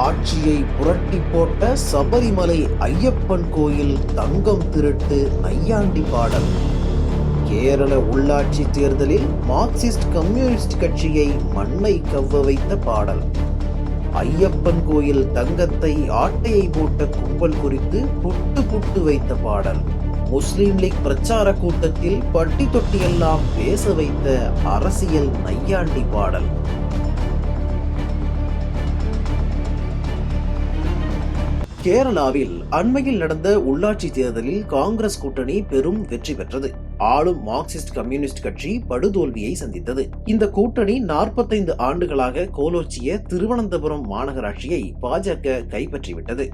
ஆட்சியை புரட்டி போட்ட சபரிமலை ஐயப்பன் கோயில் தங்கம் திருட்டு நையாண்டி பாடல். கேரள உள்ளாட்சி தேர்தலில் மார்க்சிஸ்ட் கம்யூனிஸ்ட் கட்சியை மண்ணை கவ்வ வைத்த பாடல். ஐயப்பன் கோயில் தங்கத்தை ஆட்டையை போட்ட கும்பல் குறித்து புட்டு புட்டு வைத்த பாடல். முஸ்லீம் லீக் பிரச்சார கூட்டத்தில் பட்டி தொட்டியெல்லாம் பேச வைத்த அரசியல் நையாண்டி பாடல். கேரளாவில் அண்மையில் நடந்த உள்ளாட்சி தேர்தலில் காங்கிரஸ் கூட்டணி பெரும் வெற்றி பெற்றது. ஆளும் மார்க்சிஸ்ட் கம்யூனிஸ்ட் கட்சி படுதோல்வியை சந்தித்தது. இந்த கூட்டணி 45 ஆண்டுகளாக கோலோச்சிய திருவனந்தபுரம் மாநகராட்சியை பாஜக கைப்பற்றிவிட்டது.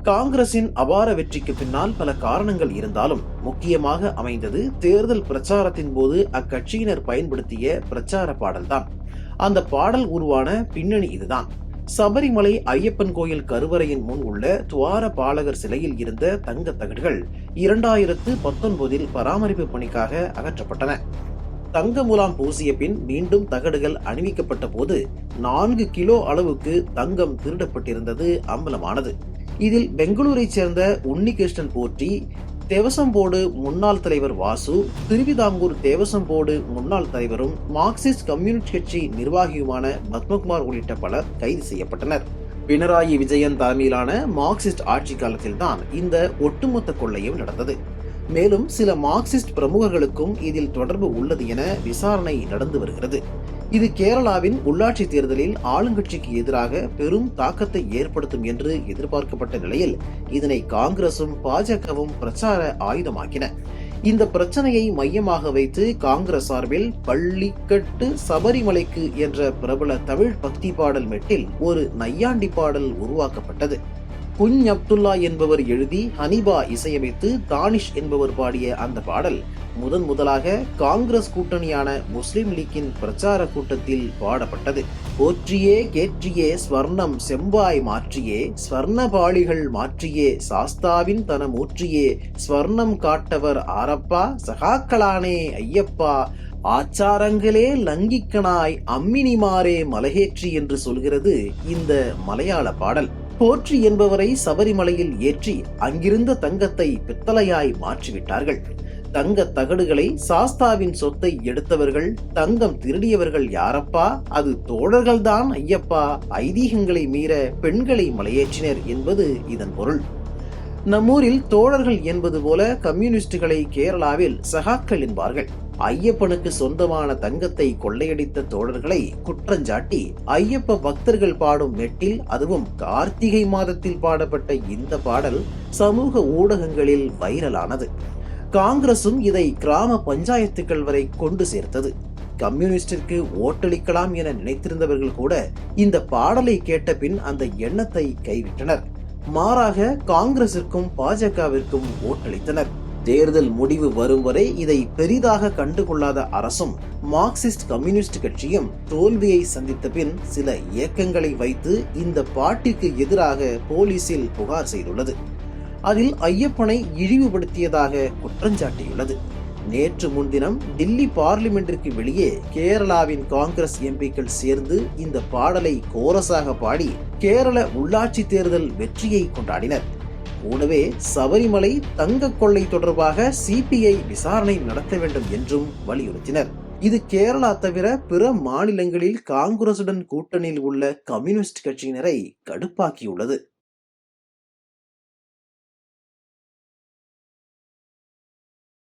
காங்கிரசின் அபார வெற்றிக்கு பின்னால் பல காரணங்கள் இருந்தாலும் முக்கியமாக அமைந்தது தேர்தல் பிரச்சாரத்தின் போது அக்கட்சியினர் பயன்படுத்திய பிரச்சார பாடல்தான். அந்த பாடல் உருவான பின்னணி இதுதான். சபரிமலை ஐயப்பன் கோயில் கருவறையின் முன் உள்ள துவார பாலகர் சிலையில் இருந்த தங்க தகடுகள் 2019 பராமரிப்பு பணிக்காக அகற்றப்பட்டன. தங்க முலாம் பூசிய பின் மீண்டும் தகடுகள் அணிவிக்கப்பட்ட போது 4 கிலோ அளவுக்கு தங்கம் திருடப்பட்டிருந்தது அம்பலமானது. இதில் பெங்களூரை சேர்ந்த உன்னிகிருஷ்ணன் போற்றி, தேவசம் போர்டு முன்னாள் தலைவர் வாசு, திருவிதாங்கூர் தேவசம் போர்டு முன்னாள் தலைவரும் மார்க்சிஸ்ட் கம்யூனிஸ்ட் கட்சி நிர்வாகியுமான பத்மகுமார் உள்ளிட்ட பலர் கைது செய்யப்பட்டனர். பினராயி விஜயன் தலைமையிலான மார்க்சிஸ்ட் ஆட்சி காலத்தில்தான் இந்த ஒட்டுமொத்த கொள்ளையும் நடந்தது. மேலும் சில மார்க்சிஸ்ட் பிரமுகர்களுக்கும் இதில் தொடர்பு உள்ளது என விசாரணை நடந்து வருகிறது. இது கேரளாவின் உள்ளாட்சி தேர்தலில் ஆளுங்கட்சிக்கு எதிராக பெரும் தாக்கத்தை ஏற்படுத்தும் என்று எதிர்பார்க்கப்பட்ட நிலையில் இதனை காங்கிரசும் பாஜகவும் பிரச்சார ஆயுதமாக்கின. இந்த பிரச்சனையை மையமாக வைத்து காங்கிரஸ் சார்பில் பள்ளிக்கட்டு சபரிமலைக்கு என்ற பிரபல தமிழ் பக்தி பாடல் மெட்டில் ஒரு நையாண்டி பாடல் உருவாக்கப்பட்டது. குஞ் அப்துல்லா என்பவர் எழுதி ஹனிபா இசையமைத்து தானிஷ் என்பவர் பாடிய அந்த பாடல் முதலாக காங்கிரஸ் கூட்டணியான முஸ்லிம் லீக்கின் பிரச்சார கூட்டத்தில் பாடப்பட்டது. போற்றியே கேற்றியே ஸ்வர்ணம் செம்பாய் மாற்றியே ஸ்வர்ணபாளிகள் மாற்றியே சாஸ்தாவின் தனம் ஊற்றியே ஸ்வர்ணம் காட்டவர் ஆரப்பா சகாக்களானே ஐயப்பா ஆச்சாரங்களே லங்கிக்கனாய் அம்மினிமாரே மலகேற்றி என்று சொல்கிறது இந்த மலையாள பாடல். போற்றி என்பவரை சபரிமலையில் ஏற்றி அங்கிருந்த தங்கத்தை பித்தளையாய் மாற்றிவிட்டார்கள். தங்க தகடுகளை சாஸ்தாவின் சொத்தை எடுத்தவர்கள், தங்கம் திருடியவர்கள் யாரப்பா? அது தோழர்கள்தான் ஐயப்பா. ஐதீகங்களை மீற பெண்களை மலையேற்றினர் என்பது இதன் பொருள். நம்மூரில் தோழர்கள் என்பது போல கம்யூனிஸ்டுகளை கேரளாவில் சகாக்கள் என்பார்கள். ஐயப்பனுக்கு சொந்தமான தங்கத்தை கொள்ளையடித்த தோழர்களை குற்றஞ்சாட்டி ஐயப்ப பக்தர்கள் பாடும் மெட்டில், அதுவும் கார்த்திகை மாதத்தில் பாடப்பட்ட இந்த பாடல் சமூக ஊடகங்களில் வைரலானது. காங்கிரசும் இதை கிராம பஞ்சாயத்துக்கள் வரை கொண்டு சேர்த்தது. கம்யூனிஸ்டிற்கு ஓட்டளிக்கலாம் என நினைத்திருந்தவர்கள் கூட இந்த பாடலை கேட்ட பின் அந்த எண்ணத்தை கைவிட்டனர். மாறாக காங்கிரசிற்கும் பாஜகவிற்கும் ஓட்டளித்தனர். தேர்தல் முடிவு வரும் வரை இதை பெரிதாக கண்டுகொள்ளாத அரசும் மார்க்சிஸ்ட் கம்யூனிஸ்ட் கட்சியும் தோல்வியை சந்தித்த பின் சில இயக்கங்களை வைத்து இந்த பாட்டிற்கு எதிராக போலீசில் புகார் செய்துள்ளது. அதில் ஐயப்பனை இழிவுபடுத்தியதாக குற்றஞ்சாட்டியுள்ளது. நேற்று முன்தினம் டில்லி பார்லிமெண்டிற்கு வெளியே கேரளாவின் காங்கிரஸ் எம்பிக்கள் சேர்ந்து இந்த பாடலை கோரஸாக பாடி கேரள உள்ளாட்சி தேர்தல் வெற்றியை கொண்டாடினர். கூடவே சபரிமலை தங்க கொள்ளை தொடர்பாக சிபிஐ விசாரணை நடத்த வேண்டும் என்றும் வலியுறுத்தினர். இது கேரளா தவிர பிற மாநிலங்களில் காங்கிரசுடன் கூட்டணியில் உள்ள கம்யூனிஸ்ட் கட்சியினரை கடுப்பாக்கியுள்ளது.